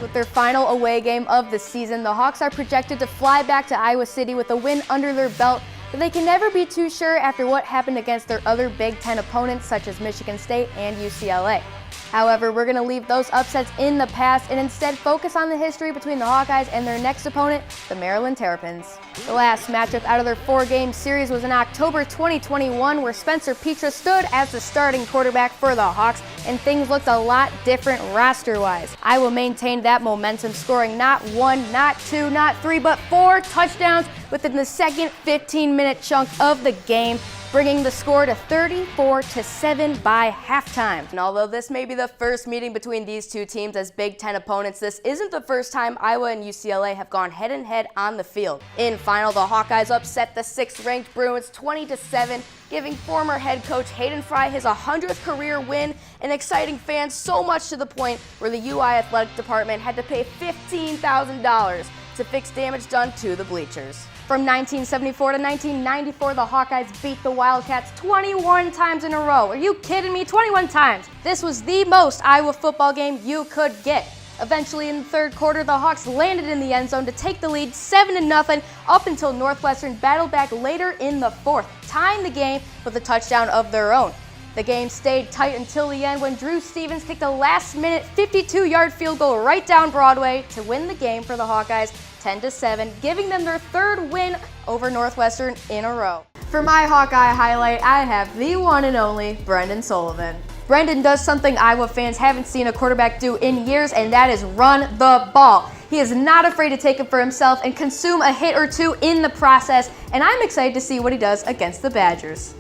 With their final away game of the season, the Hawks are projected to fly back to Iowa City with a win under their belt, but they can never be too sure after what happened against their other Big Ten opponents such as Michigan State and UCLA. However, we're going to leave those upsets in the past and instead focus on the history between the Hawkeyes and their next opponent, the Maryland Terrapins. The last matchup out of their 4-game series was in October 2021, where Spencer Petra stood as the starting quarterback for the Hawks, and things looked a lot different roster-wise. Iowa maintained that momentum, scoring not 1, not 2, not 3, but 4 touchdowns within the second 15-minute chunk of the game, bringing the score to 34-7 by halftime. And although this may be the first meeting between these two teams as Big Ten opponents, this isn't the first time Iowa and UCLA have gone head-to-head on the field. In final, the Hawkeyes upset the 6th-ranked Bruins 20-7, giving former head coach Hayden Fry his 100th career win and exciting fans so much to the point where the UI athletic department had to pay $15,000 to fix damage done to the bleachers. From 1974 to 1994, the Hawkeyes beat the Wildcats 21 times in a row. Are you kidding me? 21 times. This was the most Iowa football game you could get. Eventually, in the third quarter, the Hawks landed in the end zone to take the lead 7-0 up until Northwestern battled back later in the fourth, tying the game with a touchdown of their own. The game stayed tight until the end when Drew Stevens kicked a last-minute 52-yard field goal right down Broadway to win the game for the Hawkeyes 10-7, giving them their 3rd win over Northwestern in a row. For my Hawkeye highlight, I have the one and only Brendan Sullivan. Brendan does something Iowa fans haven't seen a quarterback do in years, and that is run the ball. He is not afraid to take it for himself and consume a hit or two in the process, and I'm excited to see what he does against the Badgers.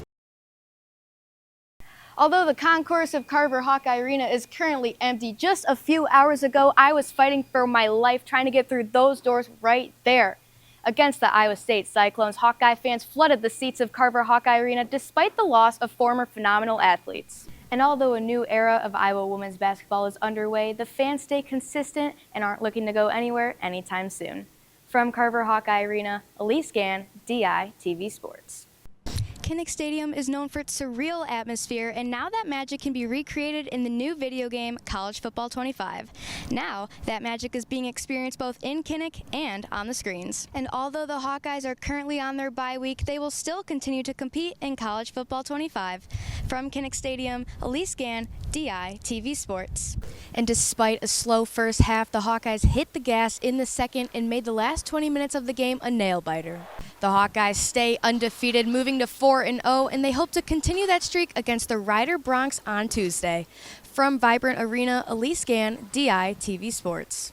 Although the concourse of Carver Hawkeye Arena is currently empty, just a few hours ago, I was fighting for my life trying to get through those doors right there. Against the Iowa State Cyclones, Hawkeye fans flooded the seats of Carver Hawkeye Arena despite the loss of former phenomenal athletes. And although a new era of Iowa women's basketball is underway, the fans stay consistent and aren't looking to go anywhere anytime soon. From Carver Hawkeye Arena, Elise Gan, DI TV Sports. Kinnick Stadium is known for its surreal atmosphere, and now that magic can be recreated in the new video game College Football 25. Now, that magic is being experienced both in Kinnick and on the screens. And although the Hawkeyes are currently on their bye week, they will still continue to compete in College Football 25. From Kinnick Stadium, Elise Gan, DI TV Sports. And despite a slow first half, the Hawkeyes hit the gas in the second and made the last 20 minutes of the game a nail-biter. The Hawkeyes stay undefeated, moving to 4-0, and they hope to continue that streak against the Rider Broncs on Tuesday. From Vibrant Arena, Elise Gan, DI TV Sports.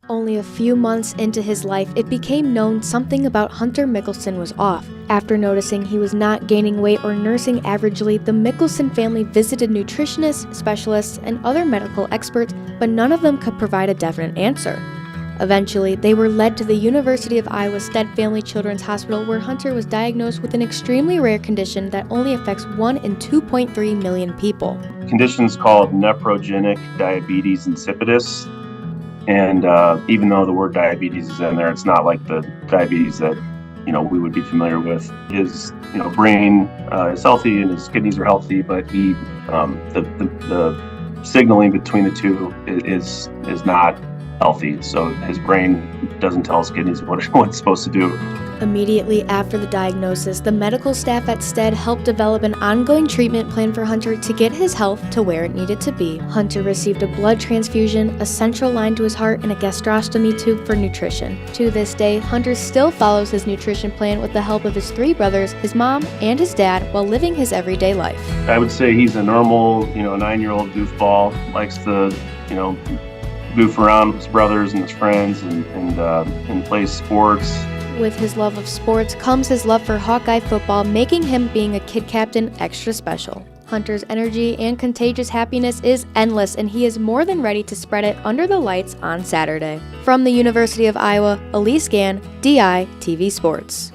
Only a few months into his life, it became known something about Hunter Mickelson was off. After noticing he was not gaining weight or nursing averagely, the Mickelson family visited nutritionists, specialists, and other medical experts, but none of them could provide a definite answer. Eventually, they were led to the University of Iowa Stead Family Children's Hospital, where Hunter was diagnosed with an extremely rare condition that only affects 1 in 2.3 million people. The condition's called nephrogenic diabetes insipidus. And even though the word diabetes is in there, it's not like the diabetes that we would be familiar with. His brain is healthy and his kidneys are healthy, but the signaling between the two is not healthy. So his brain doesn't tell his kidneys what it's supposed to do. Immediately after the diagnosis, the medical staff at Stead helped develop an ongoing treatment plan for Hunter to get his health to where it needed to be. Hunter received a blood transfusion, a central line to his heart, and a gastrostomy tube for nutrition. To this day, Hunter still follows his nutrition plan with the help of his 3 brothers, his mom, and his dad while living his everyday life. I would say he's a normal, 9-year-old goofball, likes to, goof around with his brothers and his friends and plays sports. With his love of sports comes his love for Hawkeye football, making him being a kid captain extra special. Hunter's energy and contagious happiness is endless, and he is more than ready to spread it under the lights on Saturday. From the University of Iowa, Elise Gan, DI TV Sports.